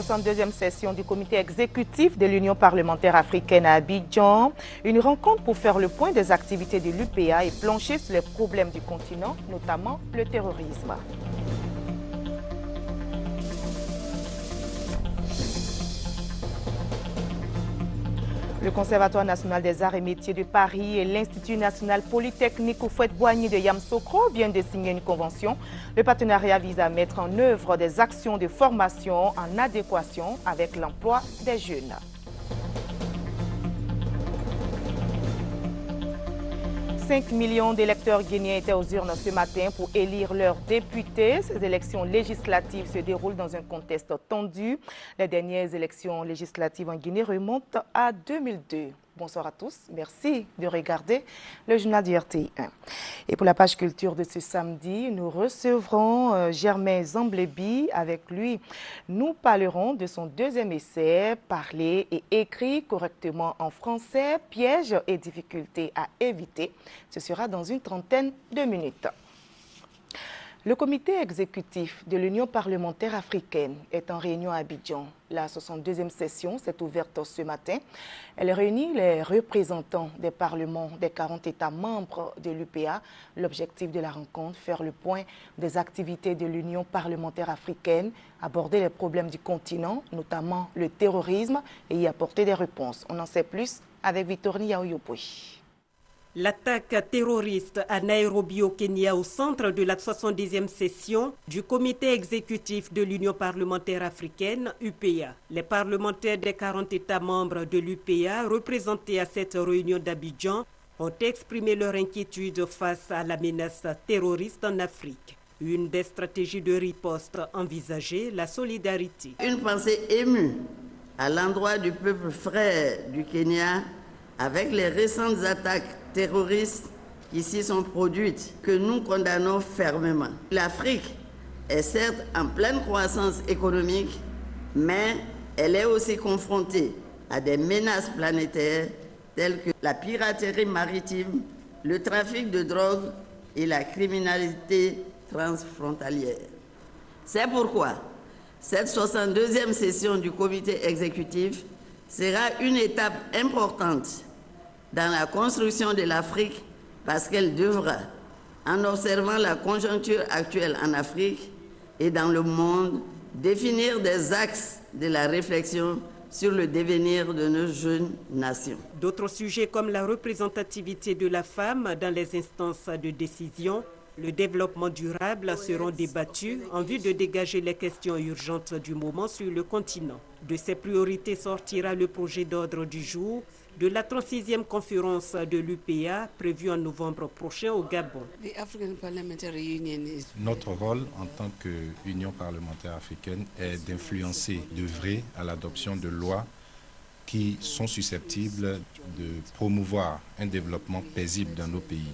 62e session du comité exécutif de l'Union parlementaire africaine à Abidjan. Une rencontre pour faire le point des activités de l'UPA et plancher sur les problèmes du continent, notamment le terrorisme. Le Conservatoire national des arts et métiers de Paris et l'Institut national polytechnique Houphouët-Boigny de Yamoussoukro viennent de signer une convention. Le partenariat vise à mettre en œuvre des actions de formation en adéquation avec l'emploi des jeunes. 5 millions d'électeurs guinéens étaient aux urnes ce matin pour élire leurs députés. Ces élections législatives se déroulent dans un contexte tendu. Les dernières élections législatives en Guinée remontent à 2002. Bonsoir à tous. Merci de regarder le journal du RTI1. Et pour la page culture de ce samedi, nous recevrons Germain Zamblébi. Avec lui, nous parlerons de son deuxième essai, Parler et écrire correctement en français, pièges et difficultés à éviter. Ce sera dans une trentaine de minutes. Le comité exécutif de l'Union parlementaire africaine est en réunion à Abidjan. La 62e session s'est ouverte ce matin. Elle réunit les représentants des parlements des 40 États membres de l'UPA. L'objectif de la rencontre, faire le point des activités de l'Union parlementaire africaine, aborder les problèmes du continent, notamment le terrorisme, et y apporter des réponses. On en sait plus avec Victorine Yaouyopouy. L'attaque terroriste à Nairobi au Kenya au centre de la 70e session du comité exécutif de l'Union parlementaire africaine, UPA. Les parlementaires des 40 États membres de l'UPA représentés à cette réunion d'Abidjan ont exprimé leur inquiétude face à la menace terroriste en Afrique. Une des stratégies de riposte envisagée, la solidarité. Une pensée émue à l'endroit du peuple frère du Kenya avec les récentes attaques terroristes qui s'y sont produites, que nous condamnons fermement. L'Afrique est certes en pleine croissance économique, mais elle est aussi confrontée à des menaces planétaires telles que la piraterie maritime, le trafic de drogue et la criminalité transfrontalière. C'est pourquoi cette 62e session du comité exécutif sera une étape importante dans la construction de l'Afrique parce qu'elle devra, en observant la conjoncture actuelle en Afrique et dans le monde, définir des axes de la réflexion sur le devenir de nos jeunes nations. D'autres sujets comme la représentativité de la femme dans les instances de décision, le développement durable seront débattus en vue de dégager les questions urgentes du moment sur le continent. De ces priorités sortira le projet d'ordre du jour de la 36e conférence de l'UPA prévue en novembre prochain au Gabon. Notre rôle en tant qu'Union parlementaire africaine est d'influencer, d'œuvrer à l'adoption de lois qui sont susceptibles de promouvoir un développement paisible dans nos pays.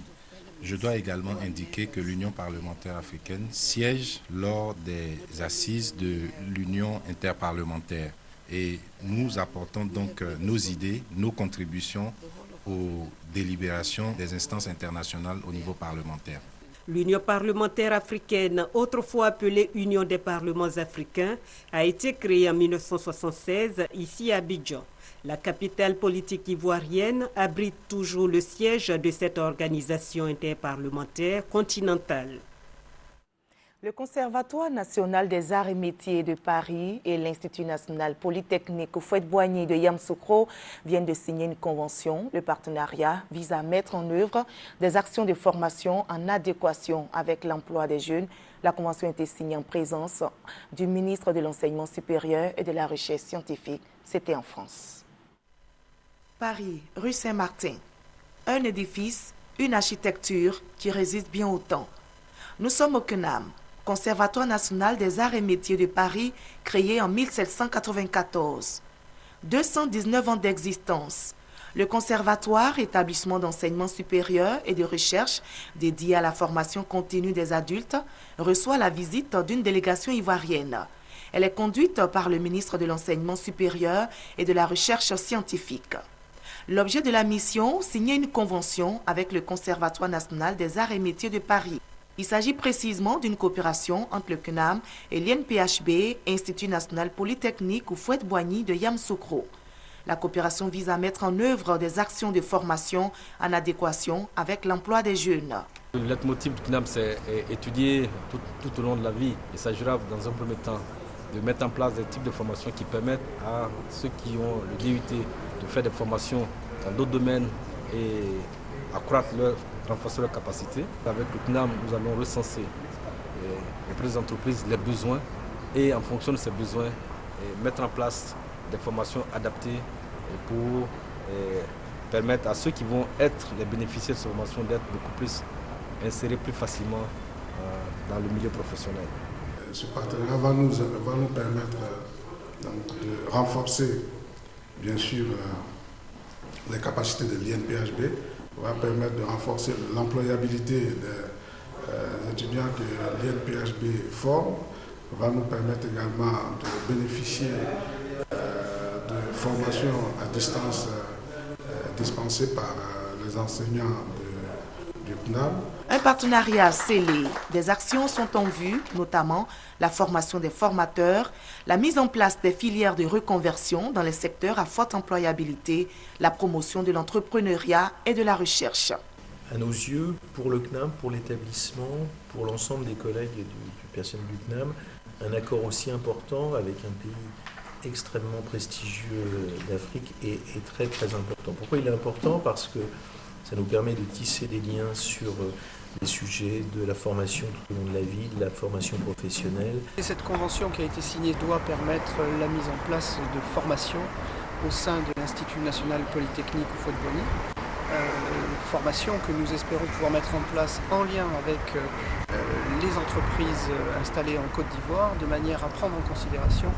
Je dois également indiquer que l'Union parlementaire africaine siège lors des assises de l'Union interparlementaire. Et nous apportons donc nos idées, nos contributions aux délibérations des instances internationales au niveau parlementaire. L'Union parlementaire africaine, autrefois appelée Union des parlements africains, a été créée en 1976 ici à Abidjan. La capitale politique ivoirienne abrite toujours le siège de cette organisation interparlementaire continentale. Le Conservatoire national des arts et métiers de Paris et l'Institut national polytechnique Houphouët-Boigny de Yamoussoukro viennent de signer une convention. Le partenariat vise à mettre en œuvre des actions de formation en adéquation avec l'emploi des jeunes. La convention a été signée en présence du ministre de l'Enseignement supérieur et de la Recherche scientifique. C'était en France. Paris, rue Saint-Martin. Un édifice, une architecture qui résiste bien au temps. Nous sommes au CNAM, Conservatoire national des arts et métiers de Paris, créé en 1794. 219 ans d'existence. Le Conservatoire, établissement d'enseignement supérieur et de recherche dédié à la formation continue des adultes, reçoit la visite d'une délégation ivoirienne. Elle est conduite par le ministre de l'Enseignement supérieur et de la Recherche scientifique. L'objet de la mission, signer une convention avec le Conservatoire national des arts et métiers de Paris. Il s'agit précisément d'une coopération entre le CNAM et l'INPHB, Institut national polytechnique Houphouët-Boigny de Yamoussoukro. La coopération vise à mettre en œuvre des actions de formation en adéquation avec l'emploi des jeunes. Le leitmotiv du CNAM, c'est étudier tout au long de la vie. Il s'agira dans un premier temps de mettre en place des types de formations qui permettent à ceux qui ont le DUT de faire des formations dans d'autres domaines et renforcer leurs capacités. Avec le CNAM, nous allons recenser auprès des entreprises les besoins et en fonction de ces besoins, mettre en place des formations adaptées pour permettre à ceux qui vont être les bénéficiaires de ces formations d'être beaucoup plus insérés plus facilement dans le milieu professionnel. Ce partenariat va nous permettre de renforcer, bien sûr, les capacités de l'INPHB, va permettre de renforcer l'employabilité des étudiants que l'INPHB forme, va nous permettre également de bénéficier de formations à distance dispensées par les enseignants du CNAM. Un partenariat scellé. Des actions sont en vue, notamment la formation des formateurs, la mise en place des filières de reconversion dans les secteurs à forte employabilité, la promotion de l'entrepreneuriat et de la recherche. À nos yeux, pour le CNAM, pour l'établissement, pour l'ensemble des collègues et du personnel du CNAM, un accord aussi important avec un pays extrêmement prestigieux d'Afrique est très très important. Pourquoi il est important? Parce que ça nous permet de tisser des liens sur les sujets de la formation tout au long de la vie, de la formation professionnelle. Et cette convention qui a été signée doit permettre la mise en place de formations au sein de l'Institut national polytechnique Houphouët-Boigny. Formation que nous espérons pouvoir mettre en place en lien avec les entreprises installées en Côte d'Ivoire, de manière à prendre en considération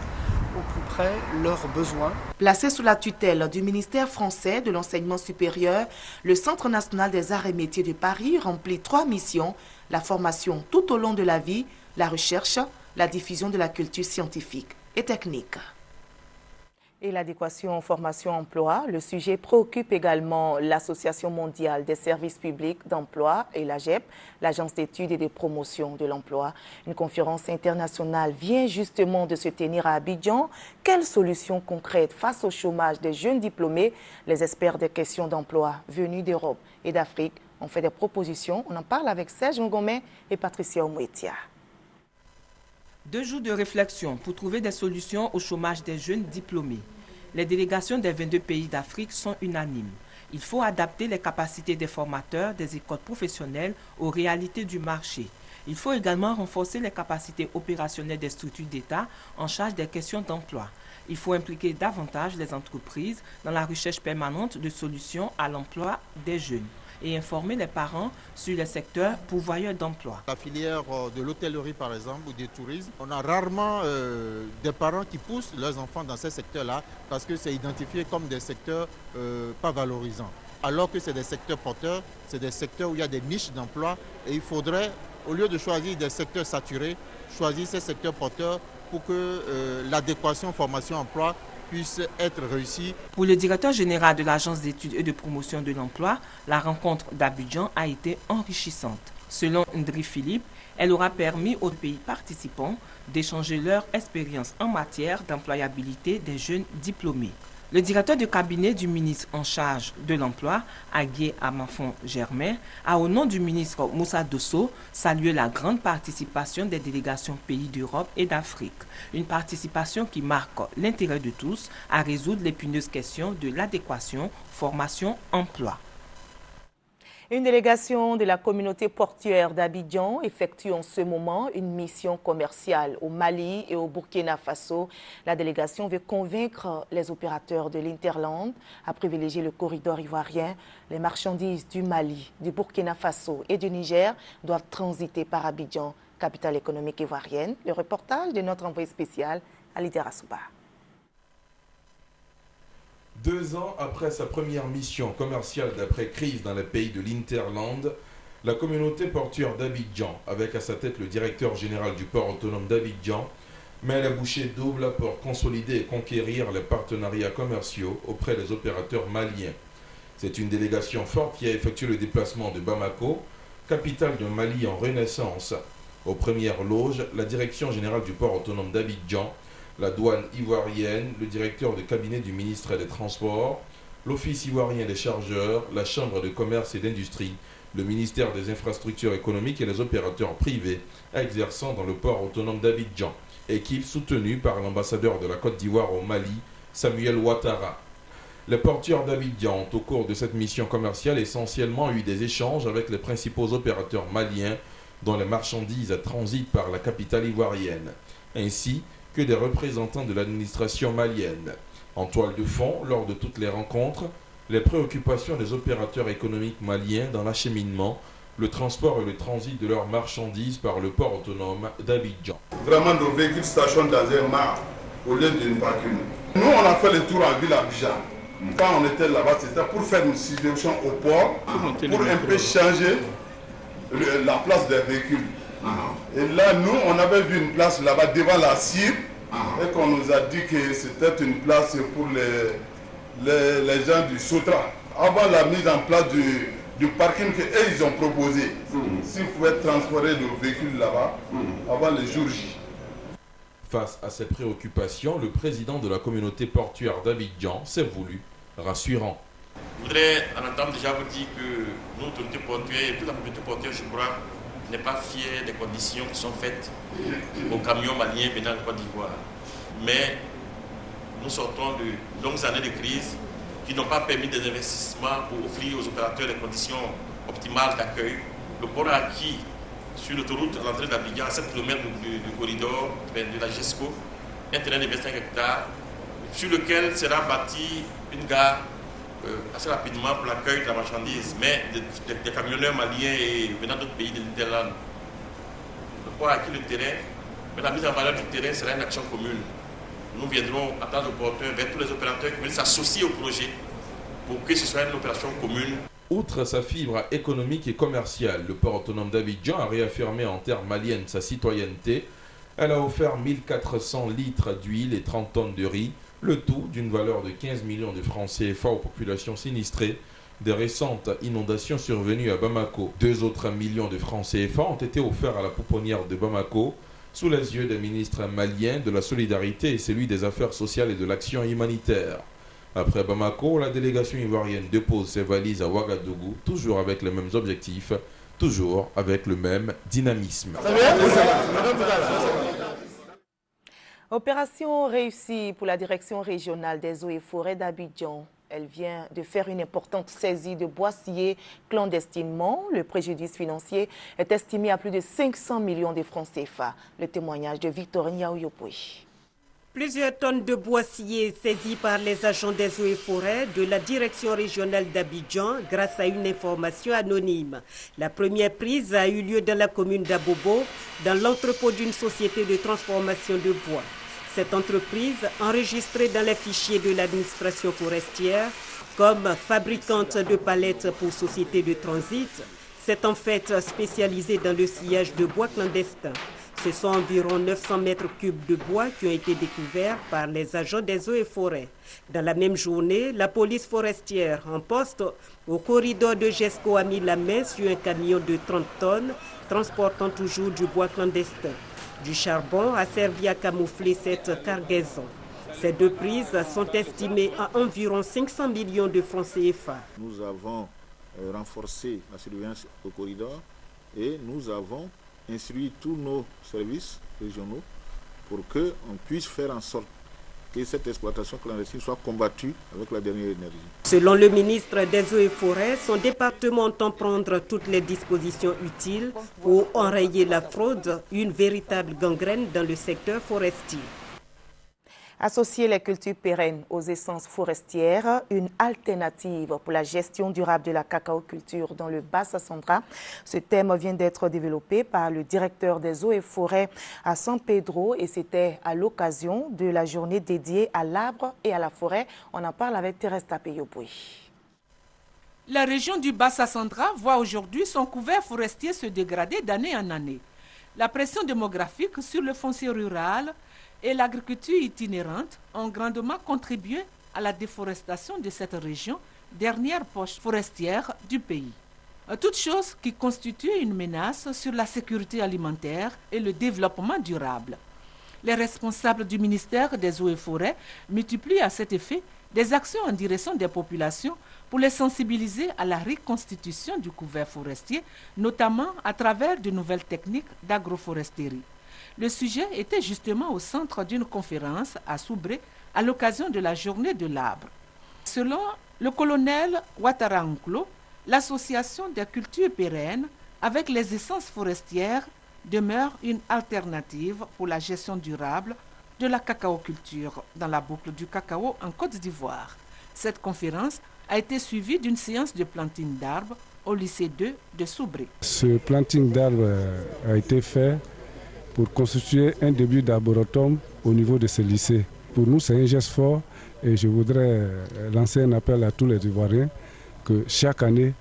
au plus près leurs besoins. Placé sous la tutelle du ministère français de l'enseignement supérieur, le Centre national des arts et métiers de Paris remplit 3 missions: la formation tout au long de la vie, la recherche, la diffusion de la culture scientifique et technique. Et l'adéquation formation-emploi, le sujet préoccupe également l'Association mondiale des services publics d'emploi et l'AGEP, l'Agence d'études et de promotion de l'emploi. Une conférence internationale vient justement de se tenir à Abidjan. Quelles solutions concrètes face au chômage des jeunes diplômés? Les experts des questions d'emploi venus d'Europe et d'Afrique ont fait des propositions. On en parle avec Serge Ngomé et Patricia Omouetia. 2 jours de réflexion pour trouver des solutions au chômage des jeunes diplômés. Les délégations des 22 pays d'Afrique sont unanimes. Il faut adapter les capacités des formateurs des écoles professionnelles aux réalités du marché. Il faut également renforcer les capacités opérationnelles des structures d'État en charge des questions d'emploi. Il faut impliquer davantage les entreprises dans la recherche permanente de solutions à l'emploi des jeunes et informer les parents sur les secteurs pourvoyeurs d'emploi. La filière de l'hôtellerie par exemple ou du tourisme, on a rarement des parents qui poussent leurs enfants dans ces secteurs-là parce que c'est identifié comme des secteurs pas valorisants. Alors que c'est des secteurs porteurs, c'est des secteurs où il y a des niches d'emploi et il faudrait, au lieu de choisir des secteurs saturés, choisir ces secteurs porteurs pour que l'adéquation formation-emploi puisse être réussie. Pour le directeur général de l'Agence d'études et de promotion de l'emploi, la rencontre d'Abidjan a été enrichissante. Selon Ndri Philippe, elle aura permis aux pays participants d'échanger leur expérience en matière d'employabilité des jeunes diplômés. Le directeur de cabinet du ministre en charge de l'emploi, Agué Amafon Germain, a au nom du ministre Moussa Dosso salué la grande participation des délégations pays d'Europe et d'Afrique. Une participation qui marque l'intérêt de tous à résoudre l'épineuse question de l'adéquation formation-emploi. Une délégation de la communauté portuaire d'Abidjan effectue en ce moment une mission commerciale au Mali et au Burkina Faso. La délégation veut convaincre les opérateurs de l'Interland à privilégier le corridor ivoirien. Les marchandises du Mali, du Burkina Faso et du Niger doivent transiter par Abidjan, capitale économique ivoirienne. Le reportage de notre envoyé spécial, Alida Rassouba. 2 ans après sa première mission commerciale d'après-crise dans les pays de l'Interland, la communauté portuaire d'Abidjan, avec à sa tête le directeur général du port autonome d'Abidjan, met la bouchée double pour consolider et conquérir les partenariats commerciaux auprès des opérateurs maliens. C'est une délégation forte qui a effectué le déplacement de Bamako, capitale d'un Mali en renaissance. Aux premières loges, la direction générale du port autonome d'Abidjan, la douane ivoirienne, le directeur de cabinet du ministre des Transports, l'Office ivoirien des chargeurs, la Chambre de commerce et d'industrie, le ministère des infrastructures économiques et les opérateurs privés exerçant dans le port autonome d'Abidjan, équipe soutenue par l'ambassadeur de la Côte d'Ivoire au Mali, Samuel Ouattara. Les porteurs d'Abidjan ont au cours de cette mission commerciale essentiellement eu des échanges avec les principaux opérateurs maliens dont les marchandises transitent par la capitale ivoirienne, ainsi que des représentants de l'administration malienne. En toile de fond, lors de toutes les rencontres, les préoccupations des opérateurs économiques maliens dans l'acheminement, le transport et le transit de leurs marchandises par le port autonome d'Abidjan. Vraiment, nos véhicules stationnent dans un mare au lieu d'une parking. Nous, on a fait le tour en ville à Abidjan. Quand on était là-bas, c'était pour faire une situation au port, pour un peu changer la place des véhicules. Et là, nous, on avait vu une place là-bas devant la CIR et qu'on nous a dit que c'était une place pour les gens du Sotra. Avant la mise en place du parking qu'ils ont proposé, s'ils pouvaient transporter nos véhicules là-bas avant le jour J. Face à ces préoccupations, le président de la communauté portuaire d'Abidjan s'est voulu rassurant. Je voudrais en entendre déjà vous dire que nous, autorités portuaires et toute la communauté portuaire, je crois, n'est pas fière des conditions qui sont faites aux camions maliens venant de Côte d'Ivoire. Mais nous sortons de longues années de crise qui n'ont pas permis des investissements pour offrir aux opérateurs des conditions optimales d'accueil. Le port a acquis sur l'autoroute à l'entrée d'Abidjan, à 7 km du corridor de la GESCO, un terrain de 25 hectares, sur lequel sera bâtie une gare assez rapidement pour l'accueil de la marchandise, mais des camionneurs maliens et venant d'autres pays de l'Interland. Le port a acquis le terrain, mais la mise en valeur du terrain sera une action commune. Nous viendrons à tant d'opportun vers tous les opérateurs qui veulent s'associer au projet pour que ce soit une opération commune. Outre sa fibre économique et commerciale, le port autonome d'Abidjan a réaffirmé en terres maliennes sa citoyenneté. Elle a offert 1400 litres d'huile et 30 tonnes de riz, le tout d'une valeur de 15 millions de francs CFA aux populations sinistrées des récentes inondations survenues à Bamako. 2 autres millions de francs CFA ont été offerts à la pouponnière de Bamako sous les yeux des ministres maliens de la solidarité et celui des affaires sociales et de l'action humanitaire. Après Bamako, la délégation ivoirienne dépose ses valises à Ouagadougou, toujours avec les mêmes objectifs, toujours avec le même dynamisme. Opération réussie pour la direction régionale des eaux et forêts d'Abidjan. Elle vient de faire une importante saisie de bois sciés clandestinement. Le préjudice financier est estimé à plus de 500 millions de francs CFA. Le témoignage de Victorine Yaouyopoué. Plusieurs tonnes de bois sciés saisies par les agents des eaux et forêts de la direction régionale d'Abidjan grâce à une information anonyme. La première prise a eu lieu dans la commune d'Abobo, dans l'entrepôt d'une société de transformation de bois. Cette entreprise, enregistrée dans les fichiers de l'administration forestière comme fabricante de palettes pour sociétés de transit, s'est en fait spécialisée dans le sciage de bois clandestin. Ce sont environ 900 mètres cubes de bois qui ont été découverts par les agents des eaux et forêts. Dans la même journée, la police forestière en poste au corridor de GESCO a mis la main sur un camion de 30 tonnes transportant toujours du bois clandestin. Du charbon a servi à camoufler cette cargaison. Ces deux prises sont estimées à environ 500 millions de francs CFA. Nous avons renforcé la surveillance au corridor et nous avons instruit tous nos services régionaux pour qu'on puisse faire en sorte que cette exploitation clandestine soit combattue avec la dernière énergie. Selon le ministre des Eaux et Forêts, son département entend prendre toutes les dispositions utiles pour enrayer la fraude, une véritable gangrène dans le secteur forestier. Associer les cultures pérennes aux essences forestières, une alternative pour la gestion durable de la cacaoculture dans le Bassa-Sandra. Ce thème vient d'être développé par le directeur des eaux et forêts à San Pedro et c'était à l'occasion de la journée dédiée à l'arbre et à la forêt. On en parle avec Thérèse Tapeyopouy. La région du Bassa-Sandra voit aujourd'hui son couvert forestier se dégrader d'année en année. La pression démographique sur le foncier rural et l'agriculture itinérante ont grandement contribué à la déforestation de cette région, dernière poche forestière du pays. Toutes choses qui constituent une menace sur la sécurité alimentaire et le développement durable. Les responsables du ministère des Eaux et Forêts multiplient à cet effet des actions en direction des populations pour les sensibiliser à la reconstitution du couvert forestier, notamment à travers de nouvelles techniques d'agroforesterie. Le sujet était justement au centre d'une conférence à Soubré à l'occasion de la journée de l'arbre. Selon le colonel Ouattara Nklo, l'association des cultures pérennes avec les essences forestières demeure une alternative pour la gestion durable de la cacaoculture dans la boucle du cacao en Côte d'Ivoire. Cette conférence a été suivie d'une séance de planting d'arbres au lycée 2 de Soubré. Ce planting d'arbres a été fait pour constituer un début d'arboretum au niveau de ce lycée. Pour nous, c'est un geste fort et je voudrais lancer un appel à tous les Ivoiriens que chaque année,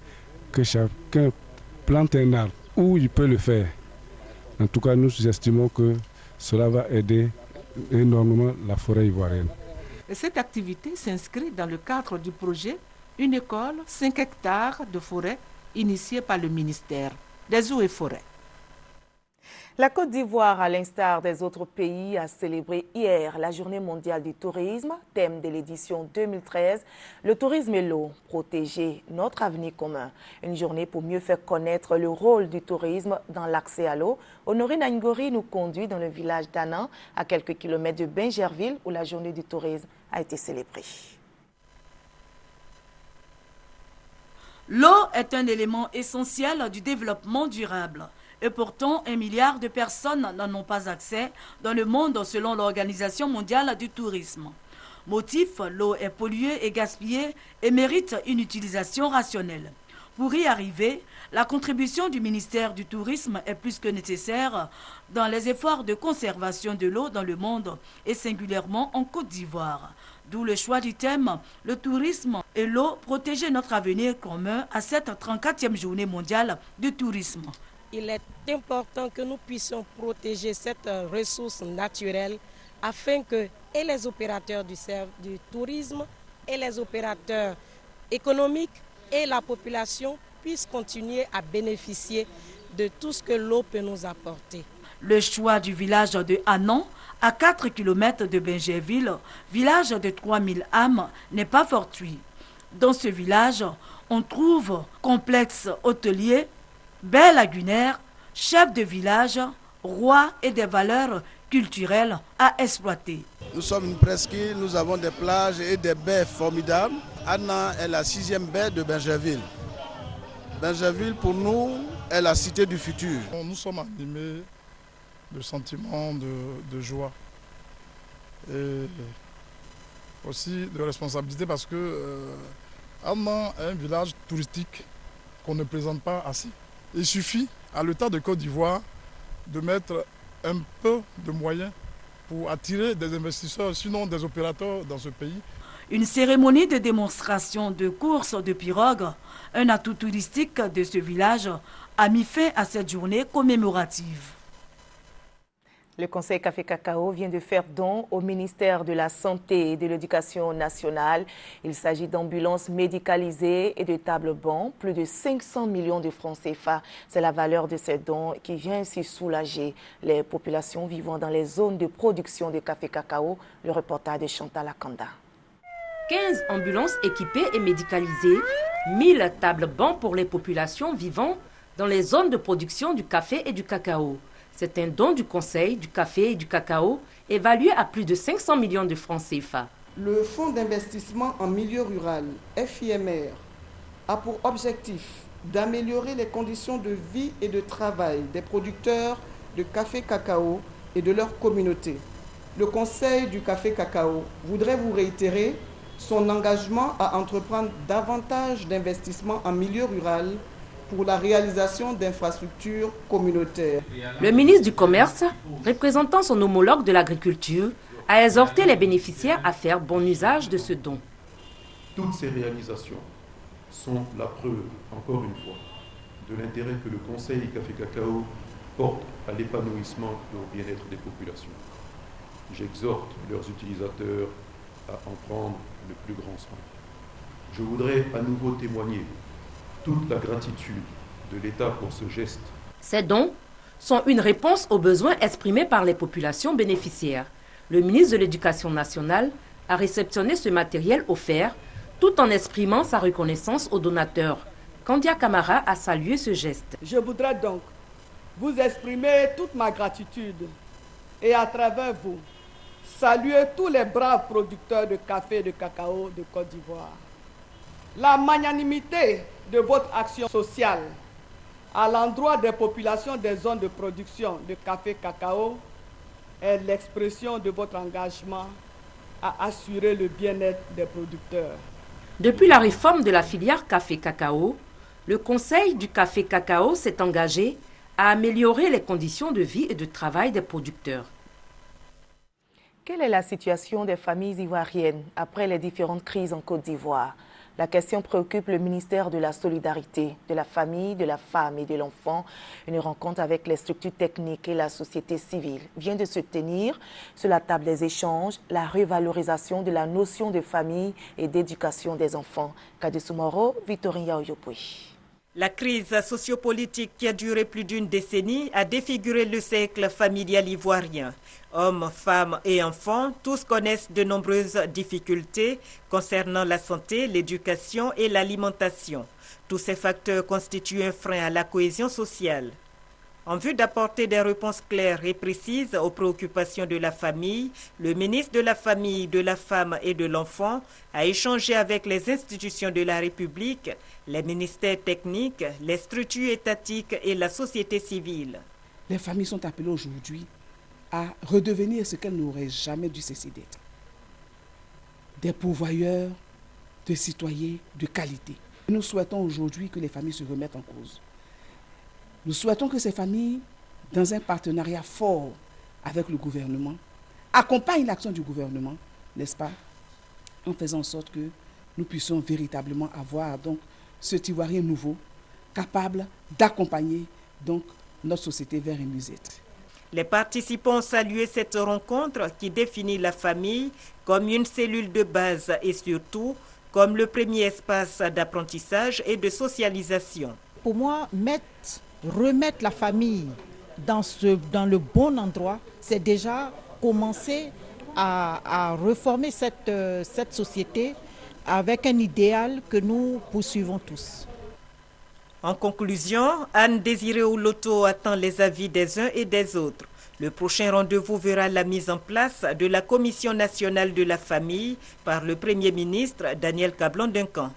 que chacun plante un arbre où il peut le faire. En tout cas, nous estimons que cela va aider énormément la forêt ivoirienne. Cette activité s'inscrit dans le cadre du projet Une école, 5 hectares de forêt, initié par le ministère des Eaux et Forêts. La Côte d'Ivoire, à l'instar des autres pays, a célébré hier la Journée mondiale du tourisme, thème de l'édition 2013, le tourisme et l'eau, protéger notre avenir commun. Une journée pour mieux faire connaître le rôle du tourisme dans l'accès à l'eau. Honorine Ngori nous conduit dans le village d'Anan, à quelques kilomètres de Bingerville, où la Journée du tourisme a été célébrée. L'eau est un élément essentiel du développement durable. Et pourtant, 1 milliard de personnes n'en ont pas accès dans le monde selon l'Organisation mondiale du tourisme. Motif, l'eau est polluée et gaspillée et mérite une utilisation rationnelle. Pour y arriver, la contribution du ministère du Tourisme est plus que nécessaire dans les efforts de conservation de l'eau dans le monde et singulièrement en Côte d'Ivoire. D'où le choix du thème « Le tourisme et l'eau, protéger notre avenir commun » à cette 34e journée mondiale du tourisme. Il est important que nous puissions protéger cette ressource naturelle afin que et les opérateurs du tourisme et les opérateurs économiques et la population puissent continuer à bénéficier de tout ce que l'eau peut nous apporter. Le choix du village de Anan, à 4 km de Bingerville, village de 3000 âmes, n'est pas fortuit. Dans ce village, on trouve complexe hôtelier, baie lagunaire, chef de village, roi et des valeurs culturelles à exploiter. Nous sommes une presqu'île, nous avons des plages et des baies formidables. Anan est la 6e baie de Bingerville. Bingerville, pour nous, est la cité du futur. Nous sommes animés de sentiments de joie et aussi de responsabilité parce que Anan est un village touristique qu'on ne présente pas assez. Il suffit à l'État de Côte d'Ivoire de mettre un peu de moyens pour attirer des investisseurs, sinon des opérateurs dans ce pays. Une cérémonie de démonstration de course de pirogue, un atout touristique de ce village, a mis fin à cette journée commémorative. Le Conseil Café Cacao vient de faire don au ministère de la Santé et de l'Éducation nationale. Il s'agit d'ambulances médicalisées et de tables-bancs, plus de 500 millions de francs CFA. C'est la valeur de ces dons qui vient ainsi soulager les populations vivant dans les zones de production de café cacao. Le reportage de Chantal Akanda. 15 ambulances équipées et médicalisées, 1000 tables-bancs pour les populations vivant dans les zones de production du café et du cacao. C'est un don du Conseil du café et du cacao évalué à plus de 500 millions de francs CFA. Le Fonds d'investissement en milieu rural, FIMR, a pour objectif d'améliorer les conditions de vie et de travail des producteurs de café cacao et de leur communauté. Le Conseil du café cacao voudrait vous réitérer son engagement à entreprendre davantage d'investissements en milieu rural pour la réalisation d'infrastructures communautaires. Le ministre du Commerce, représentant son homologue de l'agriculture, a exhorté les bénéficiaires à faire bon usage de ce don. Toutes ces réalisations sont la preuve, encore une fois, de l'intérêt que le Conseil Café Cacao porte à l'épanouissement et au bien-être des populations. J'exhorte leurs utilisateurs à en prendre le plus grand soin. Je voudrais à nouveau témoigner toute la gratitude de l'État pour ce geste. Ces dons sont une réponse aux besoins exprimés par les populations bénéficiaires. Le ministre de l'Éducation nationale a réceptionné ce matériel offert tout en exprimant sa reconnaissance aux donateurs. Kandia Camara a salué ce geste. Je voudrais donc vous exprimer toute ma gratitude et à travers vous, saluer tous les braves producteurs de café et de cacao de Côte d'Ivoire. La magnanimité de votre action sociale à l'endroit des populations des zones de production de café et cacao est l'expression de votre engagement à assurer le bien-être des producteurs. Depuis la réforme de la filière café-cacao, le Conseil du café-cacao s'est engagé à améliorer les conditions de vie et de travail des producteurs. Quelle est la situation des familles ivoiriennes après les différentes crises en Côte d'Ivoire? La question préoccupe le ministère de la Solidarité, de la Famille, de la Femme et de l'Enfant. Une rencontre avec les structures techniques et la société civile vient de se tenir sur la table des échanges, la revalorisation de la notion de famille et d'éducation des enfants. Kadesumoro, Victoria Oyopoué. La crise sociopolitique qui a duré plus d'une décennie a défiguré le cercle familial ivoirien. Hommes, femmes et enfants, tous connaissent de nombreuses difficultés concernant la santé, l'éducation et l'alimentation. Tous ces facteurs constituent un frein à la cohésion sociale. En vue d'apporter des réponses claires et précises aux préoccupations de la famille, le ministre de la Famille, de la Femme et de l'Enfant a échangé avec les institutions de la République, les ministères techniques, les structures étatiques et la société civile. Les familles sont appelées aujourd'hui à redevenir ce qu'elles n'auraient jamais dû cesser d'être. Des pourvoyeurs de citoyens de qualité. Nous souhaitons aujourd'hui que les familles se remettent en cause. Nous souhaitons que ces familles, dans un partenariat fort avec le gouvernement, accompagnent l'action du gouvernement, n'est-ce pas, en faisant en sorte que nous puissions véritablement avoir donc cet Ivoirien nouveau, capable d'accompagner donc notre société vers une mieux-être. Les participants ont salué cette rencontre qui définit la famille comme une cellule de base et surtout comme le premier espace d'apprentissage et de socialisation. Pour moi, remettre la famille dans le bon endroit, c'est déjà commencer à reformer cette société avec un idéal que nous poursuivons tous. En conclusion, Anne Désirée Ouloto attend les avis des uns et des autres. Le prochain rendez-vous verra la mise en place de la Commission nationale de la famille par le Premier ministre Daniel Kablan-Duncan.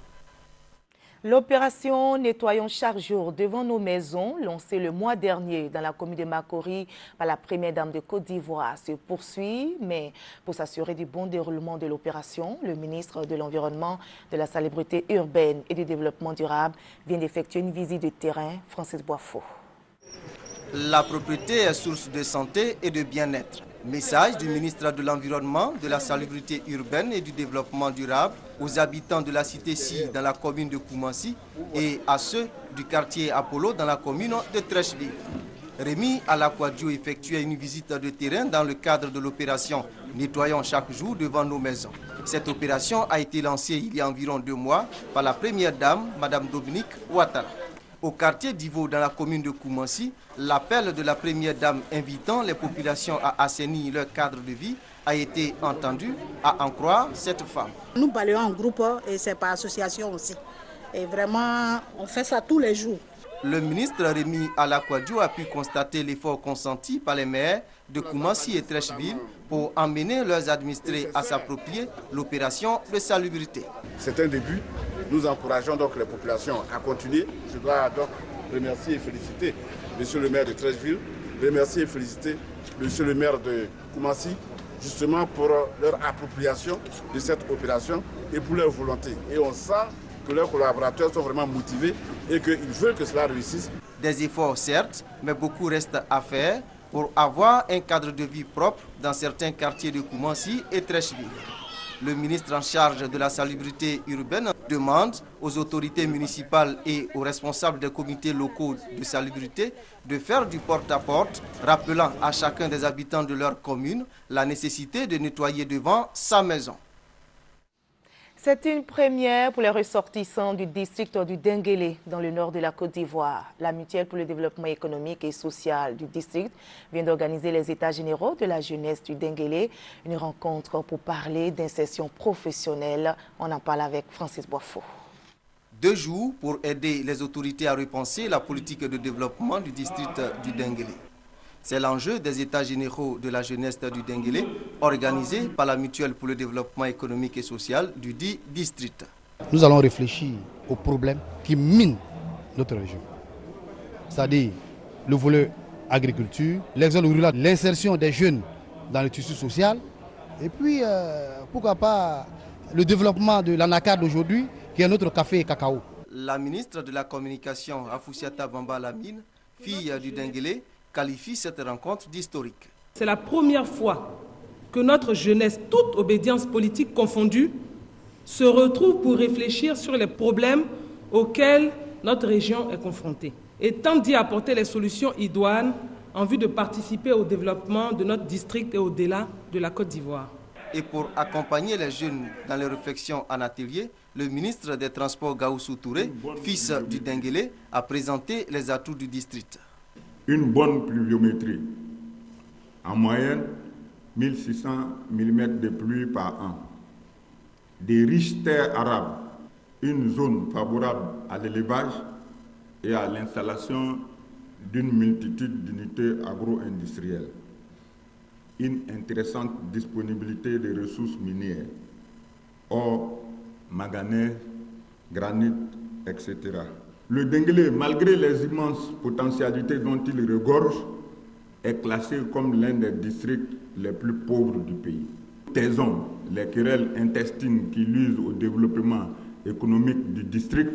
L'opération Nettoyons chaque jour devant nos maisons, lancée le mois dernier dans la commune de Makori par la première dame de Côte d'Ivoire, se poursuit. Mais pour s'assurer du bon déroulement de l'opération, le ministre de l'Environnement, de la Salubrité urbaine et du Développement durable vient d'effectuer une visite de terrain. Francis Boisfort. La propriété est source de santé et de bien-être. Message du ministre de l'Environnement, de la Salubrité urbaine et du Développement durable aux habitants de la cité-ci dans la commune de Koumassi et à ceux du quartier Apollo dans la commune de Trècheville. Rémi Alakwadjo effectuait une visite de terrain dans le cadre de l'opération Nettoyons chaque jour devant nos maisons. Cette opération a été lancée il y a environ 2 mois par la première dame, Mme Dominique Ouattara. Au quartier d'Ivo, dans la commune de Koumassi, l'appel de la première dame invitant les populations à assainir leur cadre de vie a été entendu, à en croire cette femme. Nous balayons en groupe et c'est par association aussi. Et vraiment, on fait ça tous les jours. Le ministre Rémi Alakwadjo a pu constater l'effort consenti par les maires de Koumassi et Trècheville pour emmener leurs administrés à s'approprier l'opération de salubrité. C'est un début. Nous encourageons donc les populations à continuer. Je dois donc remercier et féliciter monsieur le maire de Trècheville, remercier et féliciter monsieur le maire de Koumassi, justement pour leur appropriation de cette opération et pour leur volonté. Et on sent que leurs collaborateurs sont vraiment motivés et qu'ils veulent que cela réussisse. Des efforts certes, mais beaucoup reste à faire pour avoir un cadre de vie propre dans certains quartiers de Koumassi et Trècheville. Le ministre en charge de la salubrité urbaine demande aux autorités municipales et aux responsables des comités locaux de salubrité de faire du porte-à-porte, rappelant à chacun des habitants de leur commune la nécessité de nettoyer devant sa maison. C'est une première pour les ressortissants du district du Denguélé dans le nord de la Côte d'Ivoire. La mutuelle pour le développement économique et social du district vient d'organiser les états généraux de la jeunesse du Denguélé, une rencontre pour parler d'insertion professionnelle. On en parle avec Francis Boifo. 2 jours pour aider les autorités à repenser la politique de développement du district du Denguélé. C'est l'enjeu des états généraux de la jeunesse du Denguélé, organisés par la mutuelle pour le développement économique et social du dit district. Nous allons réfléchir aux problèmes qui minent notre région. C'est-à-dire le volet agriculture, l'exode rural, l'insertion des jeunes dans le tissu social, et puis pourquoi pas le développement de l'ANACAD d'aujourd'hui, qui est notre café et cacao. La ministre de la Communication, Afoussiata Bamba Lamine, fille du Denguélé, qualifie cette rencontre d'historique. C'est la première fois que notre jeunesse, toute obédience politique confondue, se retrouve pour réfléchir sur les problèmes auxquels notre région est confrontée et tente d'y apporter les solutions idoines en vue de participer au développement de notre district et au-delà de la Côte d'Ivoire. Et pour accompagner les jeunes dans les réflexions en atelier, le ministre des Transports Gaoussou Touré, fils du Denguélé, a présenté les atouts du district. Une bonne pluviométrie, en moyenne 1600 mm de pluie par an, des riches terres arables, une zone favorable à l'élevage et à l'installation d'une multitude d'unités agro-industrielles, une intéressante disponibilité des ressources minières, or, manganèse, granit, etc. Le Denguélé, malgré les immenses potentialités dont il regorge, est classé comme l'un des districts les plus pauvres du pays. Taisons les querelles intestines qui nuisent au développement économique du district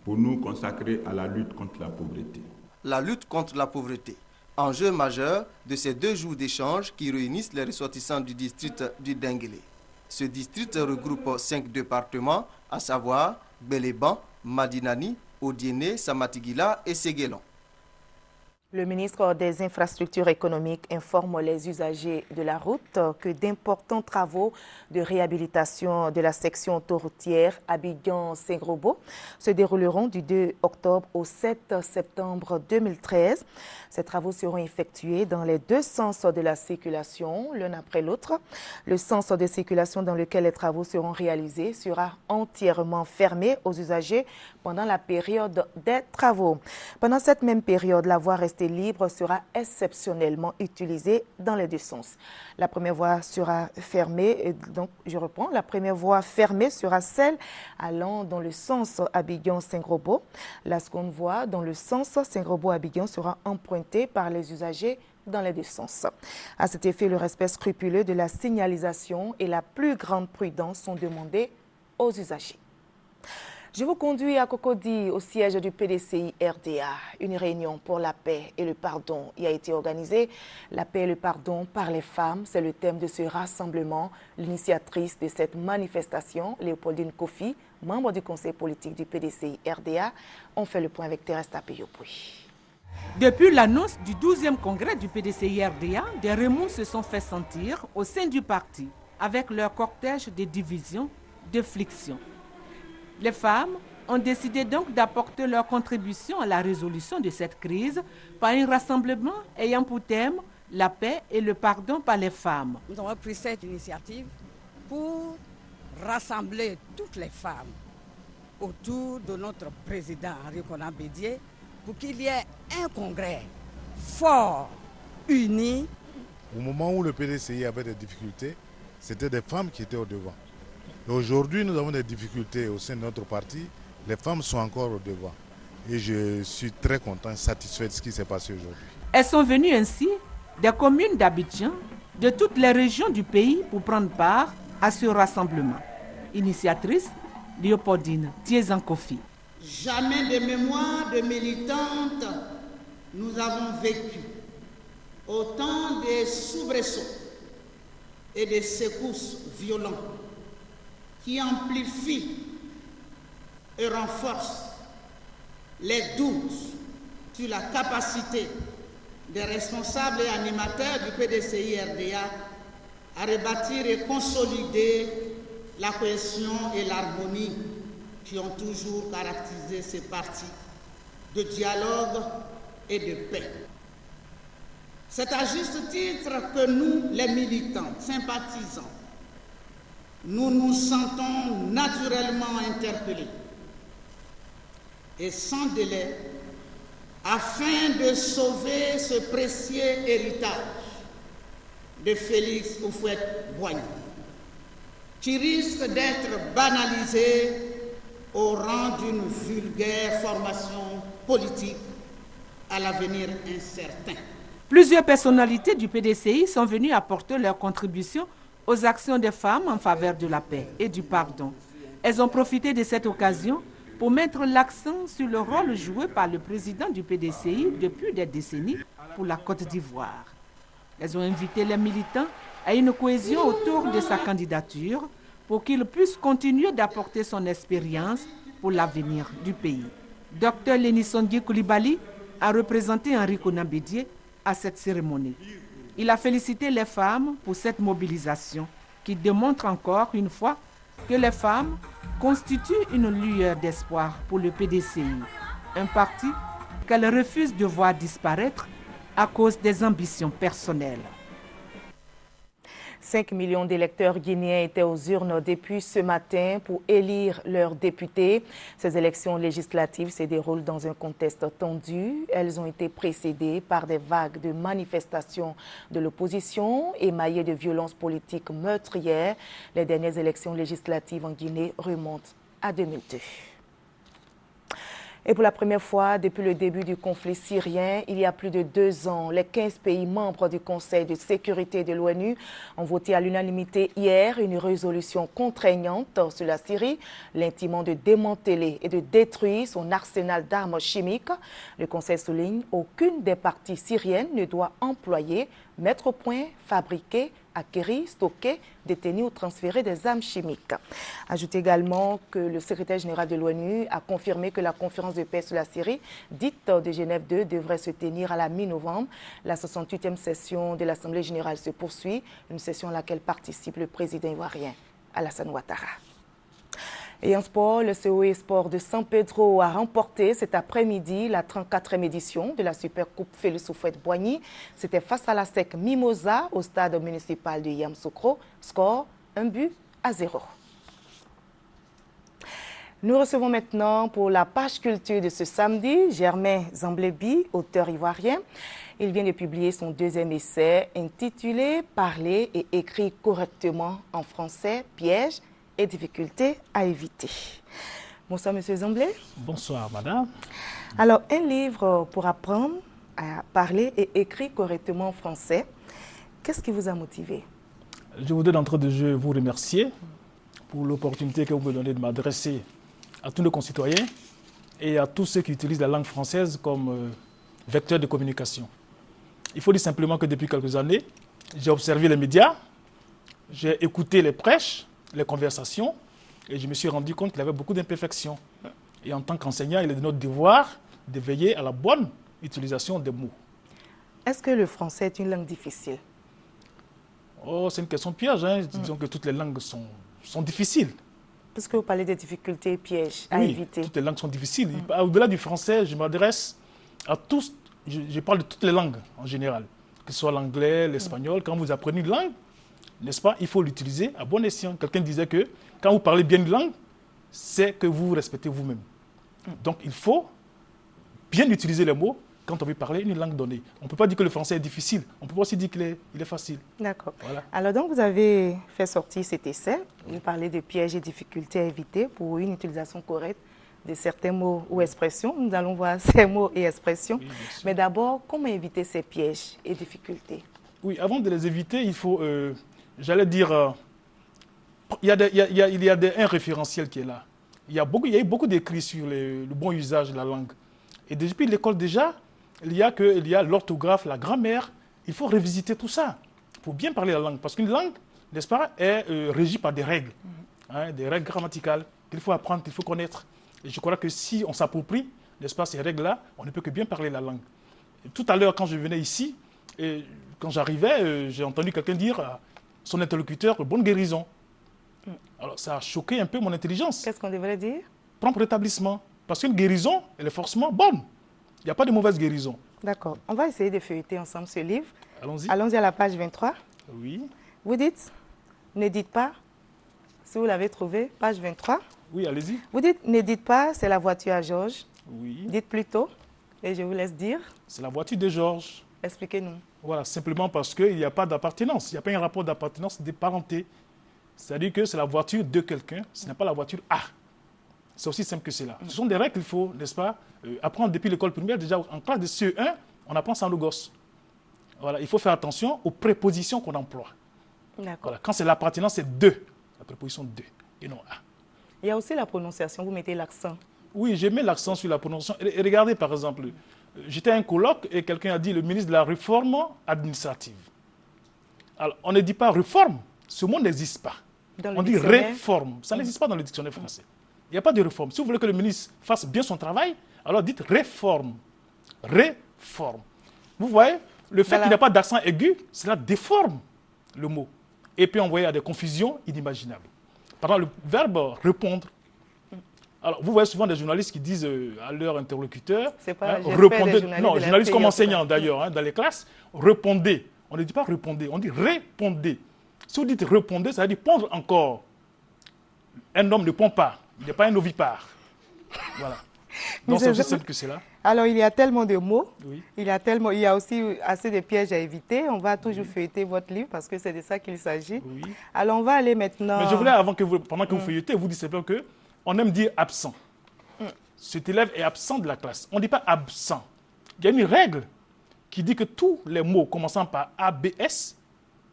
pour nous consacrer à la lutte contre la pauvreté. La lutte contre la pauvreté, enjeu majeur de ces 2 jours d'échange qui réunissent les ressortissants du district du Denguélé. Ce district regroupe 5 départements, à savoir Béléban, Madinani, Odiéné, Samatigila et Séguélon. Le ministre des Infrastructures économiques informe les usagers de la route que d'importants travaux de réhabilitation de la section autoroutière Abidjan-Saint-Grobo se dérouleront du 2 octobre au 7 septembre 2013. Ces travaux seront effectués dans les 2 sens de la circulation, l'un après l'autre. Le sens de circulation dans lequel les travaux seront réalisés sera entièrement fermé aux usagers pendant la période des travaux. Pendant cette même période, la voie restée libre sera exceptionnellement utilisée dans les 2 sens. La première voie sera fermée, donc je reprends, la première voie fermée sera celle allant dans le sens Abidjan-Saint-Grobo. La seconde voie dans le sens Saint-Grobo-Abidjan sera empruntée par les usagers dans les 2 sens. À cet effet, le respect scrupuleux de la signalisation et la plus grande prudence sont demandés aux usagers. Je vous conduis à Cocody, au siège du PDCI RDA. Une réunion pour la paix et le pardon y a été organisée. La paix et le pardon par les femmes, c'est le thème de ce rassemblement. L'initiatrice de cette manifestation, Léopoldine Kofi, membre du conseil politique du PDCI RDA, ont fait le point avec Thérèse Tapé-Yopouy. Depuis l'annonce du 12e congrès du PDCI RDA, des remous se sont fait sentir au sein du parti, avec leur cortège de divisions, de frictions. Les femmes ont décidé donc d'apporter leur contribution à la résolution de cette crise par un rassemblement ayant pour thème la paix et le pardon par les femmes. Nous avons pris cette initiative pour rassembler toutes les femmes autour de notre président Henri Konan Bédié pour qu'il y ait un congrès fort, uni. Au moment où le PDCI avait des difficultés, c'était des femmes qui étaient au devant. Aujourd'hui, nous avons des difficultés au sein de notre parti. Les femmes sont encore au devant. Et je suis très content, satisfait de ce qui s'est passé aujourd'hui. Elles sont venues ainsi des communes d'Abidjan, de toutes les régions du pays pour prendre part à ce rassemblement. Initiatrice, Léopoldine Thiezan-Kofi. Jamais de mémoire de militantes nous avons vécu autant de soubresauts et de secousses violents qui amplifient et renforcent les doutes sur la capacité des responsables et animateurs du PDCI RDA à rebâtir et consolider la cohésion et l'harmonie qui ont toujours caractérisé ces partis de dialogue et de paix. C'est à juste titre que nous, les militants, sympathisants, nous nous sentons naturellement interpellés et sans délai afin de sauver ce précieux héritage de Félix Houphouët-Boigny qui risque d'être banalisé au rang d'une vulgaire formation politique à l'avenir incertain. Plusieurs personnalités du PDCI sont venues apporter leur contribution aux actions des femmes en faveur de la paix et du pardon. Elles ont profité de cette occasion pour mettre l'accent sur le rôle joué par le président du PDCI depuis des décennies pour la Côte d'Ivoire. Elles ont invité les militants à une cohésion autour de sa candidature pour qu'il puisse continuer d'apporter son expérience pour l'avenir du pays. Dr Léni Sondie Coulibaly a représenté Henri Konan Bédié à cette cérémonie. Il a félicité les femmes pour cette mobilisation qui démontre encore une fois que les femmes constituent une lueur d'espoir pour le PDCI, un parti qu'elle refuse de voir disparaître à cause des ambitions personnelles. 5 millions d'électeurs guinéens étaient aux urnes depuis ce matin pour élire leurs députés. Ces élections législatives se déroulent dans un contexte tendu. Elles ont été précédées par des vagues de manifestations de l'opposition émaillées de violences politiques meurtrières. Les dernières élections législatives en Guinée remontent à 2002. Et pour la première fois depuis le début du conflit syrien, il y a plus de 2 ans, les 15 pays membres du Conseil de sécurité de l'ONU ont voté à l'unanimité hier une résolution contraignante sur la Syrie, l'intimant de démanteler et de détruire son arsenal d'armes chimiques. Le Conseil souligne qu'aucune des parties syriennes ne doit employer, mettre au point, fabriquer, acquérir, stocker, détenir ou transférer des armes chimiques. Ajoute également que le secrétaire général de l'ONU a confirmé que la conférence de paix sur la Syrie, dite de Genève 2, devrait se tenir à la mi-novembre. La 68e session de l'Assemblée générale se poursuit, une session à laquelle participe le président ivoirien Alassane Ouattara. Et en sport, le COE Sport de San Pedro a remporté cet après-midi la 34e édition de la Supercoupe Félix Houphouët-Boigny. C'était face à la SEC Mimosa au stade municipal de Yamoussoukro. Score 1-0. Nous recevons maintenant pour la page culture de ce samedi Germain Zamblébi, auteur ivoirien. Il vient de publier son 2e essai intitulé « Parler et écrire correctement en français, piège et difficultés à éviter ». Bonsoir, Monsieur Zamblé. Bonsoir, madame. Alors, un livre pour apprendre à parler et écrire correctement en français. Qu'est-ce qui vous a motivé? Je voudrais d'entrée de jeu vous remercier pour l'opportunité que vous me donnez de m'adresser à tous nos concitoyens et à tous ceux qui utilisent la langue française comme vecteur de communication. Il faut dire simplement que depuis quelques années, j'ai observé les médias, j'ai écouté les prêches, les conversations, et je me suis rendu compte qu'il y avait beaucoup d'imperfections. Et en tant qu'enseignant, il est de notre devoir de veiller à la bonne utilisation des mots. Est-ce que le français est une langue difficile? Oh, c'est une question piège, hein. Disons que toutes les langues sont difficiles. Parce que vous parlez des difficultés pièges à éviter. Toutes les langues sont difficiles. Au-delà du français, je m'adresse à tous, je parle de toutes les langues en général, que ce soit l'anglais, l'espagnol. Quand vous apprenez une langue, n'est-ce pas, il faut l'utiliser à bon escient. Quelqu'un disait que quand vous parlez bien une langue, c'est que vous vous respectez vous-même. Donc il faut bien utiliser les mots quand on veut parler une langue donnée. On ne peut pas dire que le français est difficile, on peut pas aussi dire qu'il est facile. D'accord. Voilà. Alors donc vous avez fait sortir cet essai, vous parlez de pièges et difficultés à éviter pour une utilisation correcte de certains mots ou expressions. Nous allons voir ces mots et expressions. Oui, mais d'abord, comment éviter ces pièges et difficultés? Oui, avant de les éviter, il faut, j'allais dire, il y a un référentiel qui est là. Il y a eu beaucoup d'écrits sur le bon usage de la langue. Et depuis l'école déjà, il y a l'orthographe, la grammaire. Il faut revisiter tout ça pour bien parler la langue. Parce qu'une langue, n'est-ce pas, est régie par des règles, des règles grammaticales qu'il faut apprendre, qu'il faut connaître. Et je crois que si on s'approprie, n'est-ce pas, ces règles-là, on ne peut que bien parler la langue. Et tout à l'heure, quand je venais ici, et quand j'arrivais, j'ai entendu quelqu'un dire à son interlocuteur « bonne guérison ». Alors, ça a choqué un peu mon intelligence. Qu'est-ce qu'on devrait dire? Prompt rétablissement. Parce qu'une guérison, elle est forcément bonne. Il n'y a pas de mauvaise guérison. D'accord. On va essayer de feuilleter ensemble ce livre. Allons-y. Allons-y à la page 23. Oui. Vous dites, ne dites pas, si vous l'avez trouvé, page 23. Oui, allez-y. Vous dites, ne dites pas, c'est la voiture à Georges. Oui. Dites plutôt, et je vous laisse dire. C'est la voiture de Georges. Expliquez-nous. Voilà, simplement parce qu'il n'y a pas d'appartenance. Il n'y a pas un rapport d'appartenance de parenté. C'est-à-dire que c'est la voiture de quelqu'un, ce n'est pas la voiture A. C'est aussi simple que cela. Ce sont des règles qu'il faut, n'est-ce pas, apprendre depuis l'école primaire. Déjà, en classe de CE1, on apprend ça à nos gosses. Voilà, il faut faire attention aux prépositions qu'on emploie. D'accord. Voilà, quand c'est l'appartenance, c'est de. La préposition de et non A. Il y a aussi la prononciation, vous mettez l'accent. Oui, j'ai mis l'accent sur la prononciation. Et regardez, par exemple, j'étais à un colloque et quelqu'un a dit le ministre de la réforme administrative. Alors, on ne dit pas réforme, ce mot n'existe pas. On dit réforme, ça n'existe pas dans le dictionnaire français. Il n'y a pas de réforme. Si vous voulez que le ministre fasse bien son travail, alors dites réforme. Réforme. Vous voyez, le fait qu'il n'y a pas d'accent aigu, cela déforme le mot. Et puis on voit à des confusions inimaginables. Par exemple, le verbe répondre. Alors, vous voyez souvent des journalistes qui disent à leur interlocuteur, répondez. Non, journalistes comme enseignants d'ailleurs, dans les classes, répondez. On ne dit pas répondez, on dit répondez. Si vous dites répondez, ça veut dire pondre encore. Un homme ne pond pas, il n'est pas un ovipare. Voilà. Donc c'est aussi simple que cela. Alors, il y a tellement de mots, oui. il y a aussi assez de pièges à éviter. On va toujours feuilleter votre livre parce que c'est de ça qu'il s'agit. Oui. Alors, on va aller maintenant... Mais je voulais, pendant que vous feuilletez, vous dites simplement qu'on aime dire absent. Cet élève est absent de la classe. On ne dit pas absent. Il y a une règle qui dit que tous les mots commençant par ABS,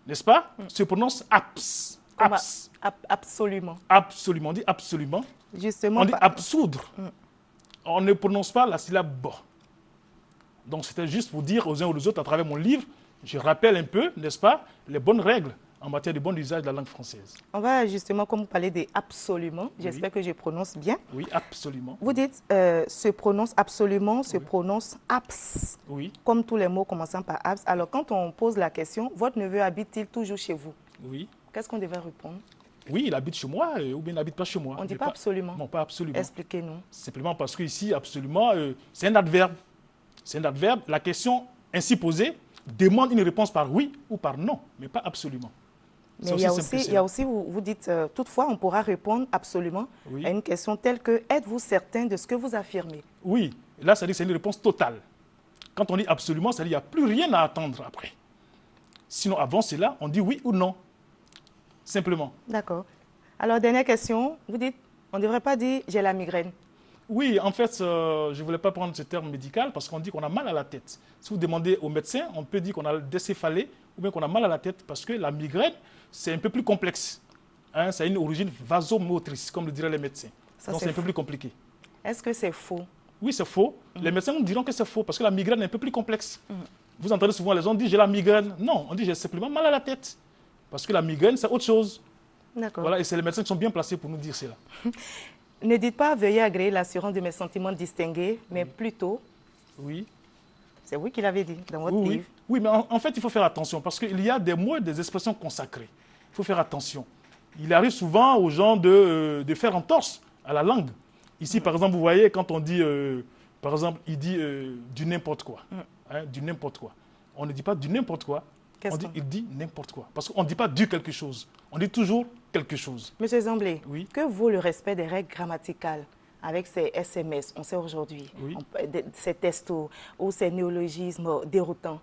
n'est-ce pas, se prononcent abs. Abs. Absolument. Absolument. On dit absolument. Justement. On dit absoudre. On ne prononce pas la syllabe B. Donc c'était juste pour dire aux uns ou aux autres, à travers mon livre, je rappelle un peu, n'est-ce pas, les bonnes règles en matière de bon usage de la langue française. On va justement, comme vous parlez des absolument, j'espère que je prononce bien. Oui, absolument. Vous dites, se prononce absolument, se prononce abs. Oui. Comme tous les mots commençant par abs. Alors quand on pose la question, votre neveu habite-t-il toujours chez vous? Oui. Qu'est-ce qu'on devait répondre? Oui, il habite chez moi ou bien il n'habite pas chez moi. On ne dit pas absolument. Non, pas absolument. Expliquez-nous. Simplement parce qu'ici, absolument, c'est un adverbe. C'est un adverbe. La question ainsi posée demande une réponse par oui ou par non, mais pas absolument. Mais il y a aussi, vous dites, toutefois, on pourra répondre absolument à une question telle que « Êtes-vous certain de ce que vous affirmez ?» Oui, là, ça dit que c'est une réponse totale. Quand on dit absolument, ça dit qu'il n'y a plus rien à attendre après. Sinon, avant cela, on dit oui ou non. Simplement. D'accord. Alors, dernière question. Vous dites, on ne devrait pas dire « j'ai la migraine ». Oui, en fait, je ne voulais pas prendre ce terme médical parce qu'on dit qu'on a mal à la tête. Si vous demandez au médecin, on peut dire qu'on a des céphalées ou bien qu'on a mal à la tête parce que la migraine, c'est un peu plus complexe. Hein, ça a une origine vasomotrice, comme le diraient les médecins. Donc, c'est un peu plus compliqué. Est-ce que c'est faux? Oui, c'est faux. Les médecins nous diront que c'est faux parce que la migraine est un peu plus complexe. Vous entendez souvent les gens dire « j'ai la migraine ». Non, on dit « j'ai simplement mal à la tête ». Parce que la migraine, c'est autre chose. D'accord. Voilà, et c'est les médecins qui sont bien placés pour nous dire cela. Ne dites pas « veuillez agréer l'assurance de mes sentiments distingués », mais plutôt... Oui. C'est vous qui l'avez dit dans votre livre. Oui, mais en fait, il faut faire attention parce qu'il y a des mots et des expressions consacrées. Il faut faire attention. Il arrive souvent aux gens de faire entorse à la langue. Ici, par exemple, vous voyez, quand on dit, par exemple, il dit du n'importe quoi. Hein, du n'importe quoi. On ne dit pas du n'importe quoi. Il dit n'importe quoi. Parce qu'on ne dit pas du quelque chose. On dit toujours quelque chose. Monsieur Zamblé, que vaut le respect des règles grammaticales avec ces SMS, on sait aujourd'hui, ces textos ou ces néologismes déroutants?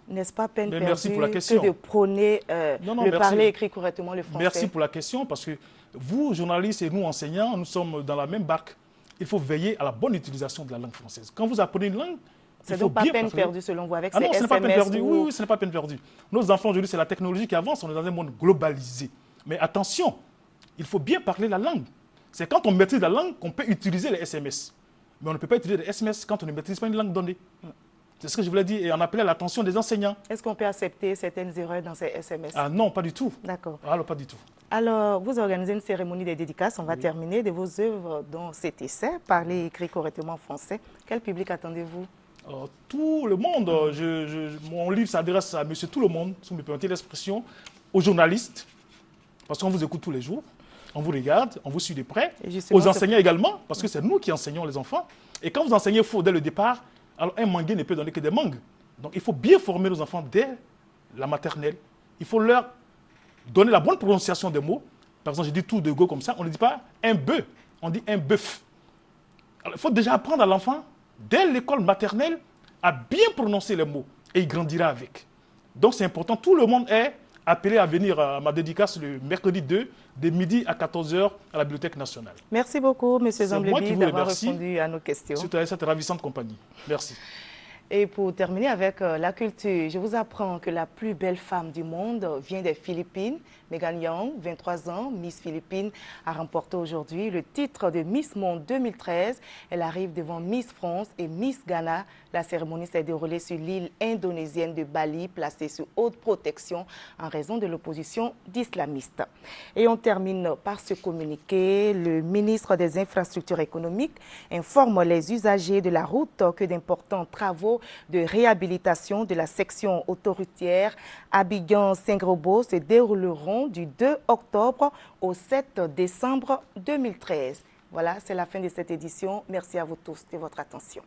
N'est-ce pas peine perdue que de prôner le parler écrit correctement le français? Merci pour la question, parce que vous, journalistes, et nous, enseignants, nous sommes dans la même barque. Il faut veiller à la bonne utilisation de la langue française. Quand vous apprenez une langue, c'est donc pas peine perdue selon vous avec ces non, SMS? Ce n'est pas peine perdue. Oui, ce n'est pas peine perdue. Nos enfants aujourd'hui, c'est la technologie qui avance. On est dans un monde globalisé. Mais attention, il faut bien parler la langue. C'est quand on maîtrise la langue qu'on peut utiliser les SMS. Mais on ne peut pas utiliser les SMS quand on ne maîtrise pas une langue donnée. C'est ce que je voulais dire et on appelait l'attention des enseignants. Est-ce qu'on peut accepter certaines erreurs dans ces SMS? Ah non, pas du tout. D'accord. Alors, pas du tout. Alors, vous organisez une cérémonie des dédicaces. On va terminer de vos œuvres dont cet essai, parler et écrit correctement en français. Quel public attendez-vous? Tout le monde. Mon livre s'adresse à monsieur tout le monde, si vous me permettez l'expression, aux journalistes, parce qu'on vous écoute tous les jours, on vous regarde, on vous suit de près, aux enseignants également, parce que c'est nous qui enseignons les enfants. Et quand vous enseignez faux dès le départ, alors un manguier ne peut donner que des mangues. Donc il faut bien former nos enfants dès la maternelle. Il faut leur donner la bonne prononciation des mots. Par exemple, je dis tout de go comme ça, on ne dit pas un bœuf, on dit un bœuf. Alors il faut déjà apprendre à l'enfant, dès l'école maternelle, à bien prononcer les mots. Et il grandira avec. Donc c'est important, tout le monde est appelé à venir à ma dédicace le mercredi 2, de midi à 14h à la Bibliothèque nationale. Merci beaucoup, M. Zamblebi, d'avoir répondu à nos questions. Surtout à cette ravissante compagnie. Merci. Et pour terminer avec la culture, je vous apprends que la plus belle femme du monde vient des Philippines. Megan Young, 23 ans, Miss Philippines, a remporté aujourd'hui le titre de Miss Monde 2013. Elle arrive devant Miss France et Miss Ghana. La cérémonie s'est déroulée sur l'île indonésienne de Bali, placée sous haute protection en raison de l'opposition d'islamistes. Et on termine par ce communiqué. Le ministre des Infrastructures économiques informe les usagers de la route que d'importants travaux de réhabilitation de la section autoroutière Abidjan-Saint-Grobo se dérouleront du 2 octobre au 7 décembre 2013. Voilà, c'est la fin de cette édition. Merci à vous tous de votre attention.